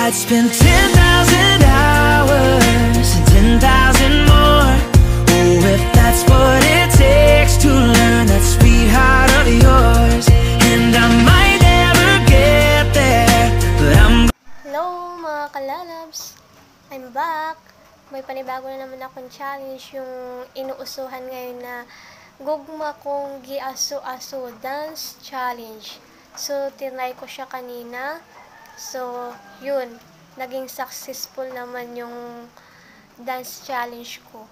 I'd spend 10,000 hours and 10,000 more. Oh, if that's what it takes to learn that sweetheart of yours. And I might never get there, but I'm... Hello mga kalalabs! I'm back! May panibago na naman akong challenge, yung inuusuhan ngayon na gugma kong giaso-aso dance challenge. So, tinry ko siya kanina. So, yun. Naging successful naman yung dance challenge ko.